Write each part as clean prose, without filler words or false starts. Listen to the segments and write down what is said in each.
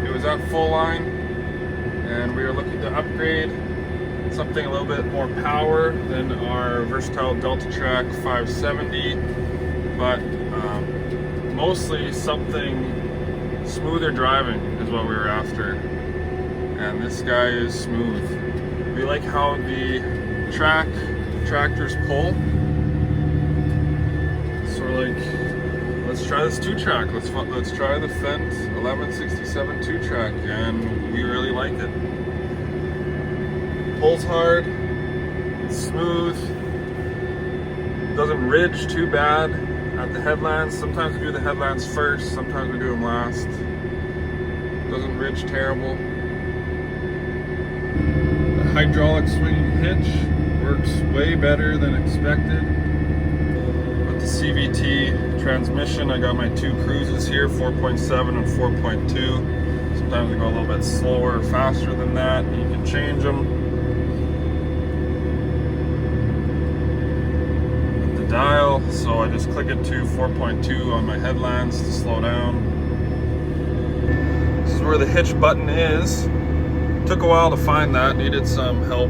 It was at full line, and we were looking to upgrade something a little bit more power than our versatile Delta Track 570, but mostly something smoother driving is what we were after. And this guy is smooth. We like how the tractors pull. So we're like, let's try this 2-track. Let's try the Fendt 1167 2-track, and we really like it. Pulls hard, it's smooth, doesn't ridge too bad at the headlands. Sometimes we do the headlands first, sometimes we do them last. Doesn't ridge terrible. The hydraulic swinging hitch works way better than expected. With the CVT transmission, I got my 2 cruises here, 4.7 and 4.2. Sometimes we go a little bit slower or faster than that. You can change them. Dial, so I just click it to 4.2 on my headlands to slow down. This is where the hitch button is. Took a while to find that, needed some help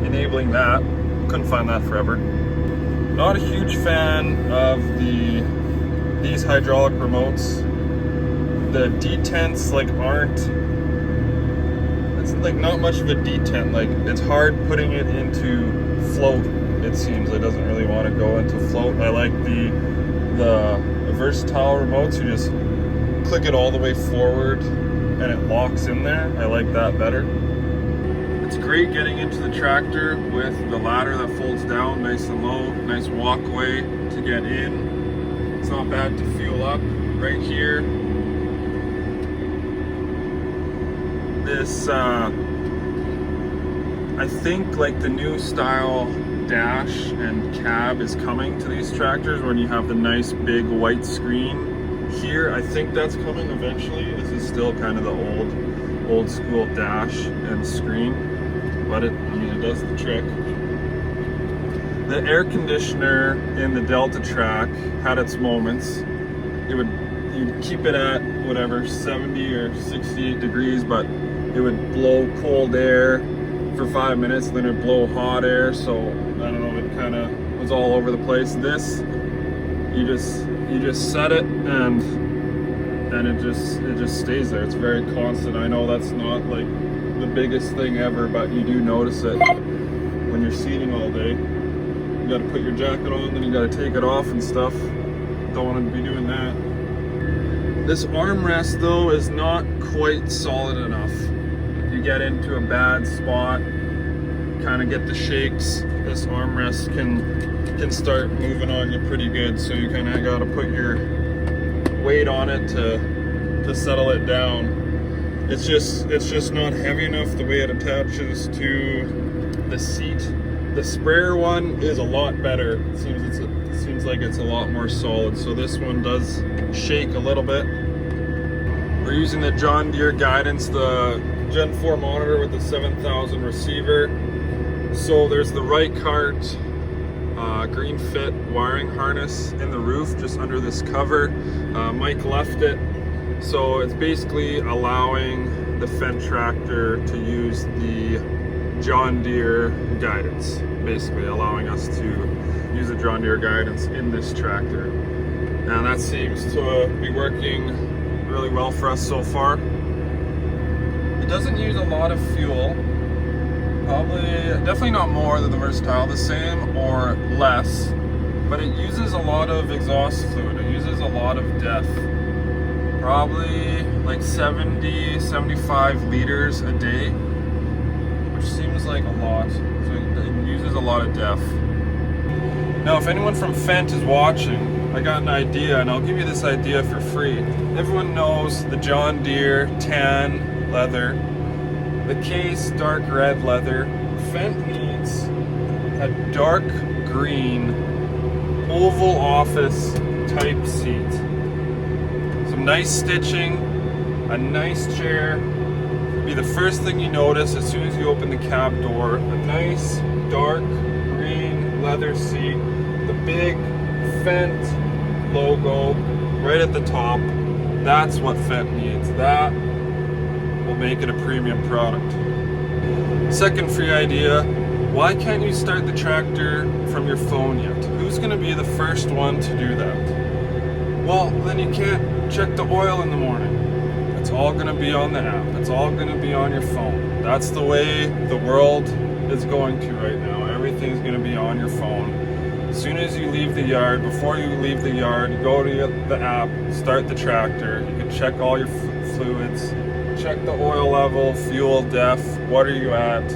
enabling that. Couldn't find that forever. Not a huge fan of these hydraulic remotes. The detents it's like not much of a detent. Like, it's hard putting it into float. It seems it doesn't really want to go into float. I like the versatile remotes. You just click it all the way forward and it locks in there. I like that better. It's great getting into the tractor with the ladder that folds down nice and low. Nice walkway to get in. It's not bad to fuel up right here. This I think like the new style dash and cab is coming to these tractors when you have the nice big white screen here. I think that's coming eventually. This is still kind of the old school dash and screen, but it does the trick. The air conditioner in the Delta Track had its moments. You'd keep it at whatever 70 or 68 degrees, but it would blow cold air for 5 minutes, then it'd blow hot air. So I don't know, it kind of was all over the place. This, you just set it and it just stays there. It's very constant. I know that's not like the biggest thing ever, but you do notice it when you're seating all day. You got to put your jacket on, then you got to take it off and stuff. Don't want to be doing that. This armrest though is not quite solid enough. You get into a bad spot, kind of get the shakes, this armrest can start moving on you pretty good. So you kind of got to put your weight on it to settle it down. It's just not heavy enough the way it attaches to the seat. The sprayer one is a lot better. It seems like it's a lot more solid. So this one does shake a little bit. We're using the John Deere Guidance, the Gen 4 monitor with the 7000 receiver. So there's the right cart green fit wiring harness in the roof just under this cover. Mike left it, so it's basically allowing the Fendt tractor to use the John Deere Guidance, basically allowing us to use the John Deere Guidance in this tractor, and that seems to be working really well for us so far. It doesn't use a lot of fuel, definitely not more than the Versatile, the same or less, but it uses a lot of exhaust fluid. It uses a lot of DEF, probably like 70-75 liters a day, which seems like a lot. So it uses a lot of DEF. Now, if anyone from Fendt is watching, I got an idea, and I'll give you this idea for free. Everyone knows the John Deere tan leather, the case dark red leather. Fendt needs a dark green oval office type seat. Some nice stitching, a nice chair. Be the first thing you notice as soon as you open the cab door. A nice dark green leather seat, the big Fendt logo right at the top. That's what Fendt needs. That will make it a premium product. Second free idea, why can't you start the tractor from your phone yet? Who's gonna be the first one to do that? Well, then you can't check the oil in the morning. It's all gonna be on the app. It's all gonna be on your phone. That's the way the world is going to right now. Everything's gonna be on your phone. As soon as you leave the yard, before you leave the yard, you go to the app, start the tractor. You can check all your fluids, check the oil level, fuel, def, what are you at.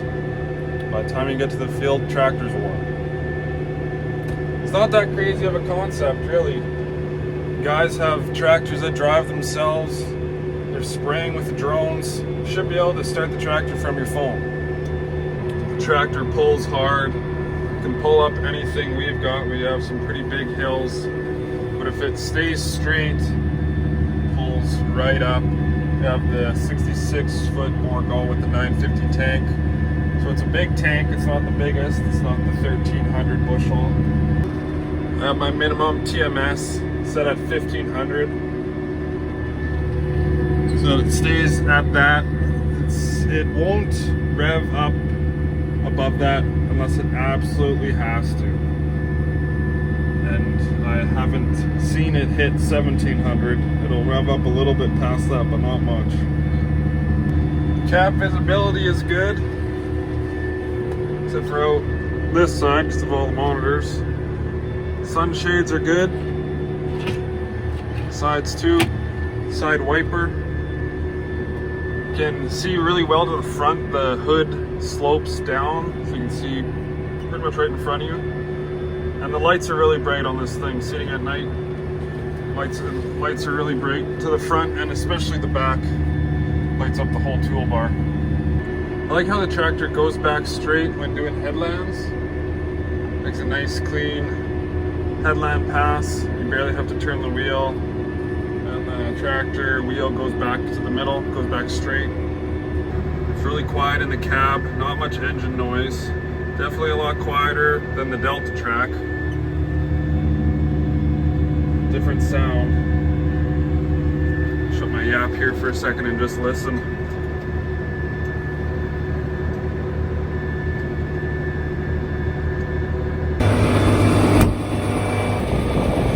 By the time you get to the field, tractor's warm. It's not that crazy of a concept, really. Guys have tractors that drive themselves. They're spraying with the drones. You should be able to start the tractor from your phone. The tractor pulls hard. You can pull up anything we've got. We have some pretty big hills. But if it stays straight, pulls right up. We have the 66-foot Borgo with the 950 tank. So it's a big tank. It's not the biggest. It's not the 1,300 bushel. I have my minimum TMS set at 1,500. So it stays at that. It won't rev up above that unless it absolutely has to. And I haven't seen it hit 1,700. It'll rev up a little bit past that, but not much. Cab visibility is good, except for out this side because of all the monitors. Sunshades are good. Sides too. Side wiper. You can see really well to the front. The hood slopes down, so you can see pretty much right in front of you. And the lights are really bright on this thing. Sitting at night, lights are really bright to the front, and especially the back. Lights up the whole toolbar. I like how the tractor goes back straight when doing headlands. Makes a nice clean headland pass. You barely have to turn the wheel. And the tractor wheel goes back to the middle, goes back straight. It's really quiet in the cab, not much engine noise. Definitely a lot quieter than the Delta track. Different sound. Shut my yap here for a second and just listen.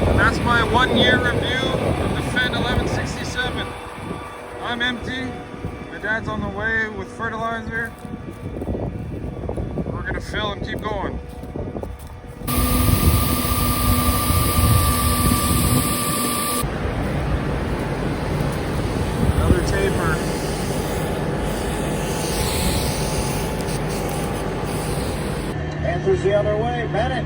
And that's my 1 year review of the Fendt 1167. I'm empty. My dad's on the way with fertilizer. We're gonna fill and keep going. Another taper. Answers the other way. Bennett.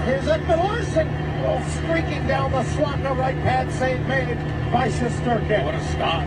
Here's Edmund Larson. Oh, streaking down the slot in the right pad. Save made by Shesterkin. What a stop.